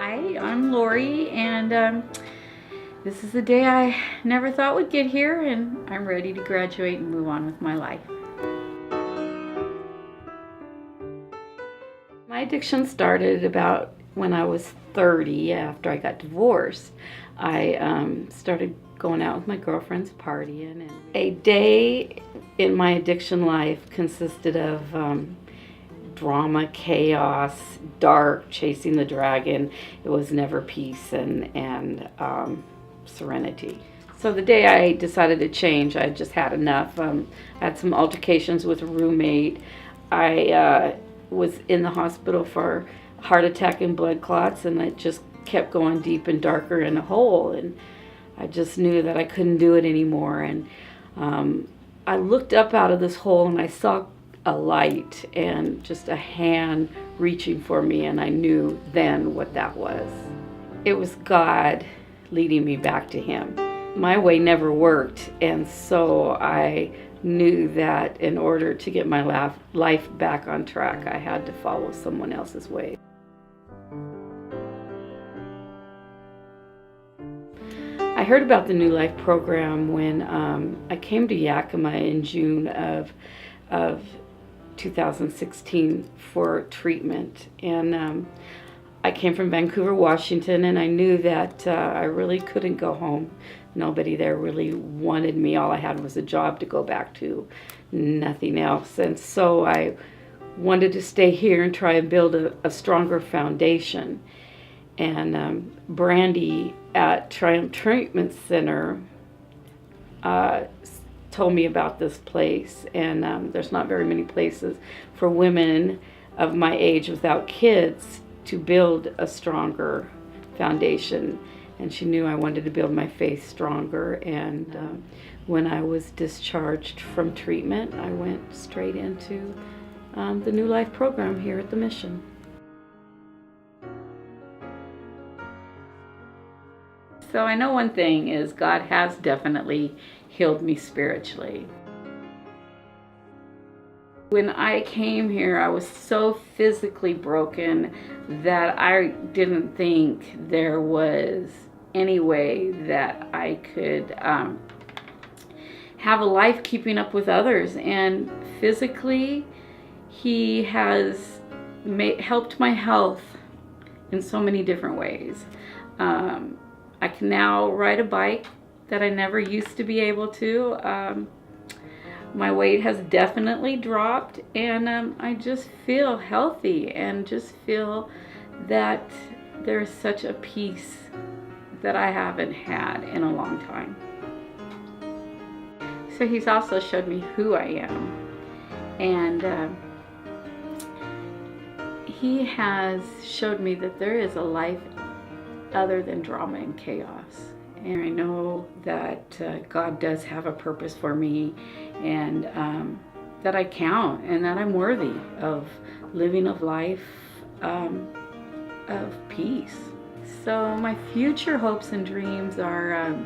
Hi, I'm Lori, and this is the day I never thought would get here, and I'm ready to graduate and move on with my life. My addiction started about when I was 30 after I got divorced. I started going out with my girlfriends, partying, and a day in my addiction life consisted of drama, chaos, dark, chasing the dragon. It was never peace and serenity. So the day I decided to change, I just had enough. I had some altercations with a roommate. I was in the hospital for heart attack and blood clots, and it just kept going deep and darker in a hole. And I just knew that I couldn't do it anymore. And I looked up out of this hole and I saw a light and just a hand reaching for me, and I knew then what that was. It was God leading me back to Him. My way never worked, and so I knew that in order to get my life back on track, I had to follow someone else's way. I heard about the New Life program when I came to Yakima in June of 2016 for treatment, and I came from Vancouver, Washington, and I knew that I really couldn't go home. Nobody there really wanted me. All I had was a job to go back to, nothing else. And so I wanted to stay here and try and build a stronger foundation. And Brandy at Triumph Treatment Center told me about this place, and there's not very many places for women of my age without kids to build a stronger foundation. And she knew I wanted to build my faith stronger, and when I was discharged from treatment, I went straight into the New Life program here at the Mission. So I know one thing is God has definitely healed me spiritually. When I came here, I was so physically broken that I didn't think there was any way that I could have a life keeping up with others. And physically, He has helped my health in so many different ways. I can now ride a bike that I never used to be able to. My weight has definitely dropped, and I just feel healthy and just feel that there's such a peace that I haven't had in a long time. So He's also showed me who I am, and He has showed me that there is a life other than drama and chaos. And I know that God does have a purpose for me, and that I count and that I'm worthy of living a life of peace. So my future hopes and dreams are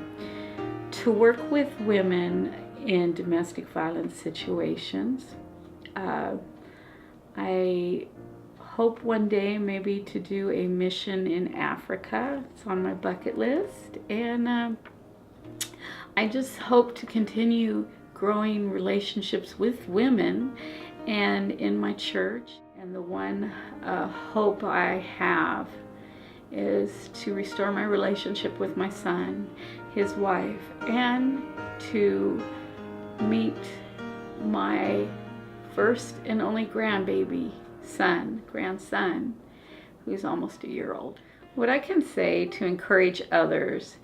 to work with women in domestic violence situations. I hope one day maybe to do a mission in Africa. It's on my bucket list, and I just hope to continue growing relationships with women and in my church. And the one hope I have is to restore my relationship with my son, his wife, and to meet my first and only grandson, who's almost a year old. What I can say to encourage others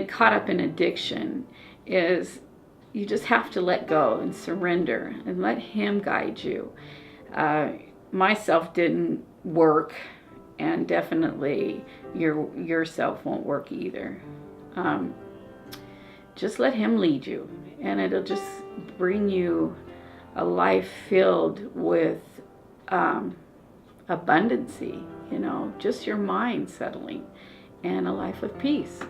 caught up in addiction is you just have to let go and surrender and let Him guide you. Myself didn't work, and definitely yourself won't work either. Just let Him lead you, and it'll just bring you a life filled with abundancy, just your mind settling, and a life of peace.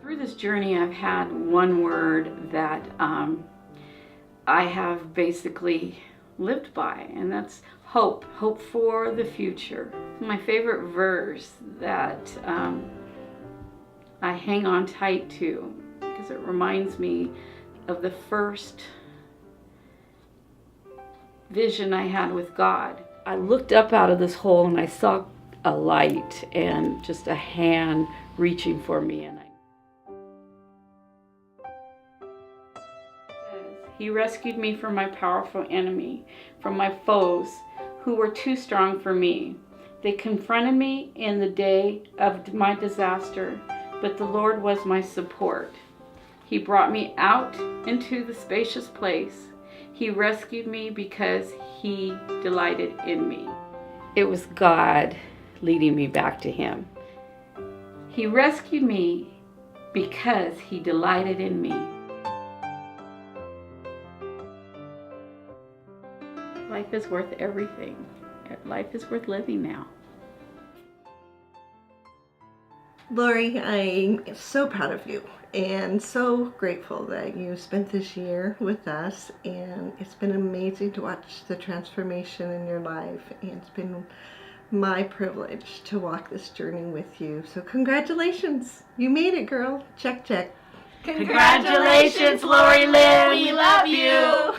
Through this journey, I've had one word that I have basically lived by, and that's hope for the future. My favorite verse that I hang on tight to, because it reminds me of the first vision I had with God. I looked up out of this hole and I saw a light and just a hand reaching for me, and He rescued me from my powerful enemy, from my foes who were too strong for me. They confronted me in the day of my disaster, but the Lord was my support. He brought me out into the spacious place. He rescued me because He delighted in me. It was God leading me back to Him. He rescued me because He delighted in me. Life is worth everything. Life is worth living now. Lori, I'm so proud of you and so grateful that you spent this year with us, and it's been amazing to watch the transformation in your life, and it's been my privilege to walk this journey with you. So congratulations. You made it, girl. Check, check. Congratulations, Lori Lynn. We love you.